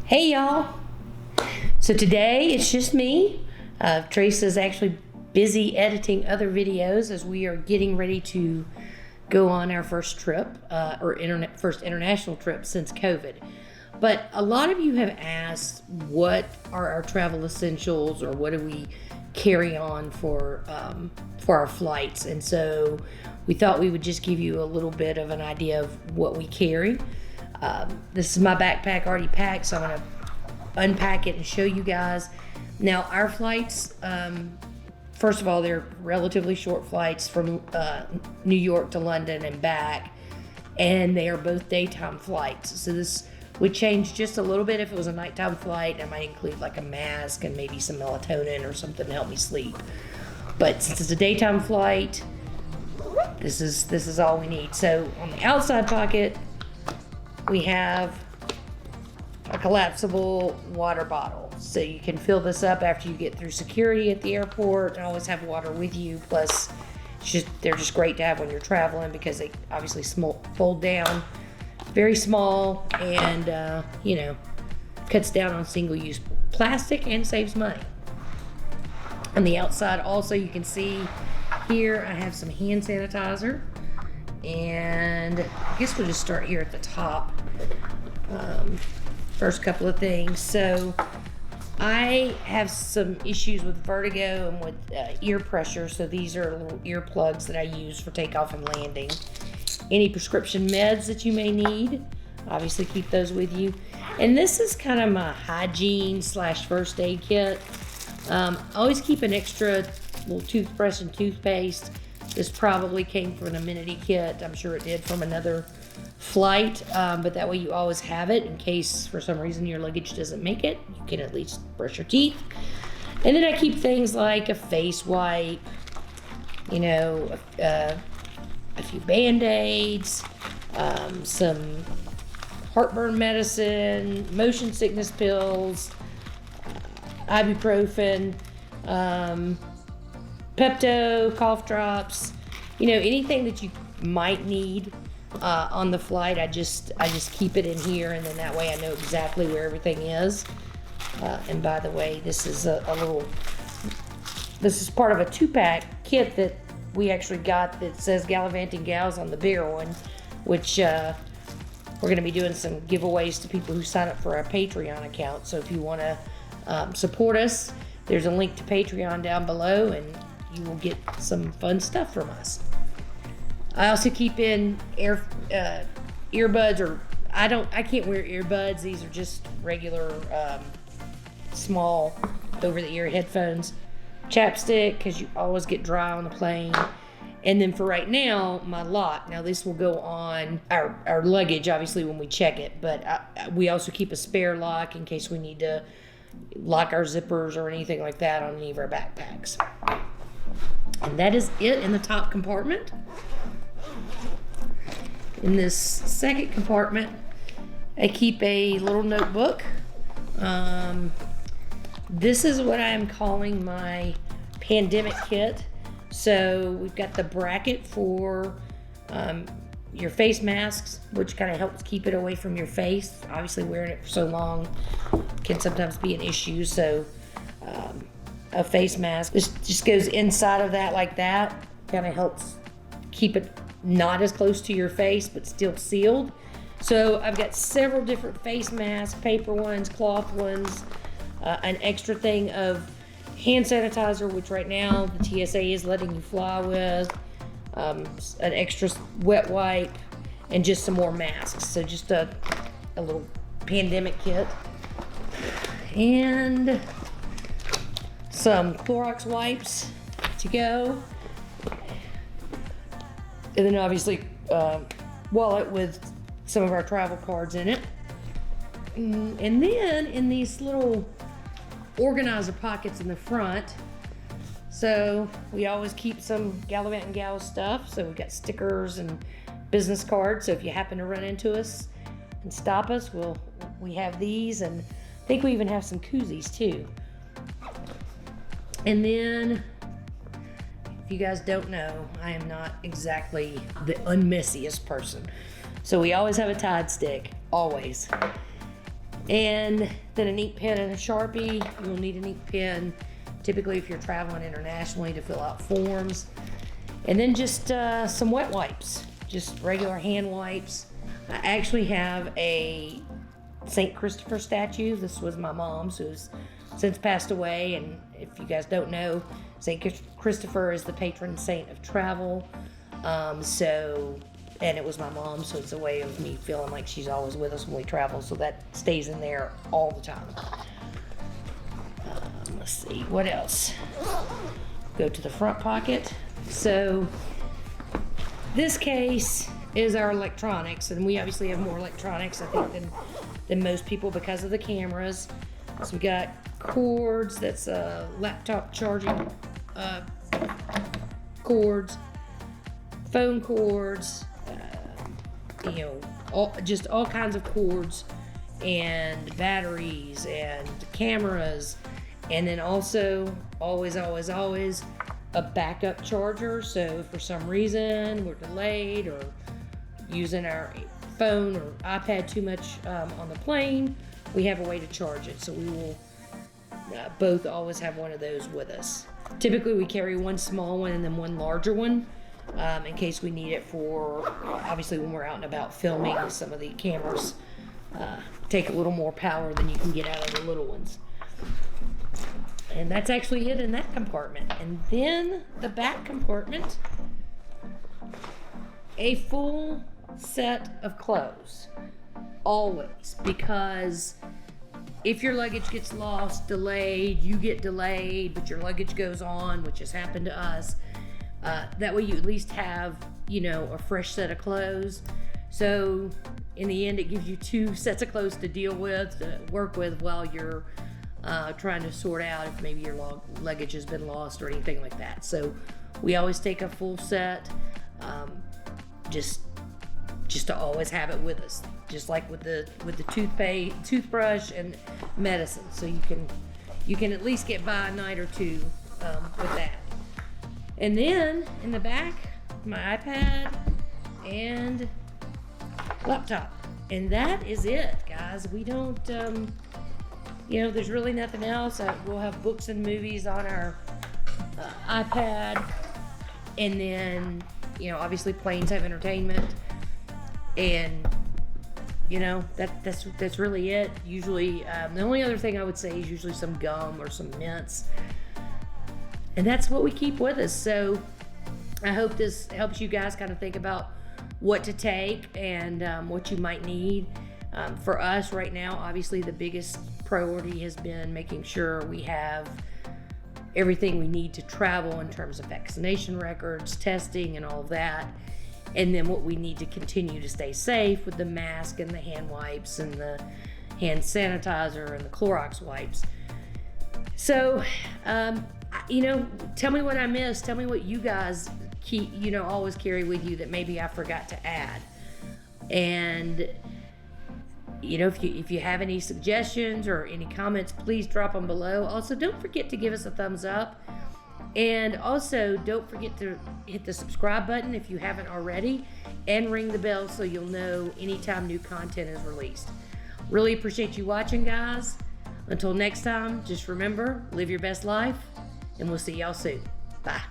Hey y'all! So today it's just me. Teresa's actually busy editing other videos as we are getting ready to go on our first trip, first international trip since COVID. But a lot of you have asked what are our travel essentials or what do we carry on for our flights, and so we thought we would just give you a little bit of an idea of what we carry. This is my backpack already packed, so I'm going to unpack it and show you guys. Now, our flights, first of all, they're relatively short flights from New York to London and back, and they are both daytime flights. So this would change just a little bit if it was a nighttime flight. I might include like a mask and maybe some melatonin or something to help me sleep. But since it's a daytime flight, this is all we need. So on the outside pocket, we have a collapsible water bottle. So you can fill this up after you get through security at the airport and always have water with you. Plus, they're just great to have when you're traveling because they obviously fold down, very small, and cuts down on single-use plastic and saves money. On the outside also, you can see here I have some hand sanitizer. And I guess we'll just start here at the top. First couple of things. So I have some issues with vertigo and with ear pressure. So these are little earplugs that I use for takeoff and landing. Any prescription meds that you may need, obviously keep those with you. And this is kind of my hygiene / first aid kit. I always keep an extra little toothbrush and toothpaste. This probably came from an amenity kit. I'm sure it did from another flight, but that way you always have it in case for some reason your luggage doesn't make it. You can at least brush your teeth. And then I keep things like a face wipe, a few Band-Aids, some heartburn medicine, motion sickness pills, ibuprofen, Pepto, cough drops, anything that you might need on the flight. I just keep it in here, and then that way I know exactly where everything is. And by the way, this is this is part of a 2-pack kit that we actually got that says Gallivanting Gals on the bigger one, which we're going to be doing some giveaways to people who sign up for our Patreon account. So if you want to support us, there's a link to Patreon down below, and you will get some fun stuff from us. I also keep in earbuds, or I can't wear earbuds. These are just regular small over-the-ear headphones. Chapstick, because you always get dry on the plane. And then for right now, my lock. Now this will go on our luggage, obviously, when we check it. But we also keep a spare lock in case we need to lock our zippers or anything like that on any of our backpacks. And that is it in the top compartment. In this second compartment, I keep a little notebook. This is what I am calling my pandemic kit. So we've got the bracket for your face masks, which kind of helps keep it away from your face. Obviously, wearing it for so long can sometimes be an issue. So a face mask just goes inside of that like that. Kind of helps keep it not as close to your face, but still sealed. So I've got several different face masks, paper ones, cloth ones, an extra thing of hand sanitizer, which right now the TSA is letting you fly with, an extra wet wipe, and just some more masks. So just a little pandemic kit. And some Clorox wipes to go. And then obviously wallet with some of our travel cards in it. And then in these little organizer pockets in the front, so we always keep some Gallivanting Gals stuff. So we've got stickers and business cards. So if you happen to run into us and stop us, we have these, and I think we even have some koozies too. And then, if you guys don't know, I am not exactly the unmessiest person. So we always have a Tide stick, always. And then an ink pen and a Sharpie. You'll need an ink pen typically if you're traveling internationally to fill out forms. And then just some wet wipes, just regular hand wipes. I actually have a St. Christopher statue. This was my mom's, who's since passed away. And if you guys don't know, St. Christopher is the patron saint of travel. And it was my mom, so it's a way of me feeling like she's always with us when we travel. So that stays in there all the time. Let's see, what else? Go to the front pocket. So this case is our electronics, and we obviously have more electronics, I think, than most people because of the cameras. So we got cords, that's laptop charging cords, phone cords, just all kinds of cords, and batteries and cameras, and then also always a backup charger. So if for some reason we're delayed or using our phone or iPad too much on the plane, we have a way to charge it. So we will both always have one of those with us. Typically we carry one small one and then one larger one in case we need it for, obviously when we're out and about filming. Some of the cameras take a little more power than you can get out of the little ones. And that's actually it in that compartment. And then the back compartment, a full set of clothes, always, because if your luggage gets lost, delayed, you get delayed, but your luggage goes on, which has happened to us, that way you at least have, a fresh set of clothes. So in the end, it gives you 2 sets of clothes to deal with, to work with while you're trying to sort out if maybe your luggage has been lost or anything like that. So we always take a full set, just to always have it with us, just like with the toothbrush and medicine. So you can at least get by a night or two with that. And then in the back, my iPad and laptop, and that is it, guys. We don't there's really nothing else. We'll have books and movies on our iPad, and then obviously planes have entertainment, and that's really it. Usually the only other thing I would say is usually some gum or some mints, and that's what we keep with us. So I hope this helps you guys kind of think about what to take and what you might need. For us right now, obviously the biggest priority has been making sure we have everything we need to travel in terms of vaccination records, testing, and all of that. And then what we need to continue to stay safe with the mask and the hand wipes and the hand sanitizer and the Clorox wipes. So, tell me what I missed. Tell me what you guys keep, always carry with you that maybe I forgot to add. And if you have any suggestions or any comments, please drop them below. Also, don't forget to give us a thumbs up. And also, don't forget to hit the subscribe button if you haven't already, and ring the bell so you'll know anytime new content is released. Really appreciate you watching, guys. Until next time, just remember, live your best life, and we'll see y'all soon. Bye.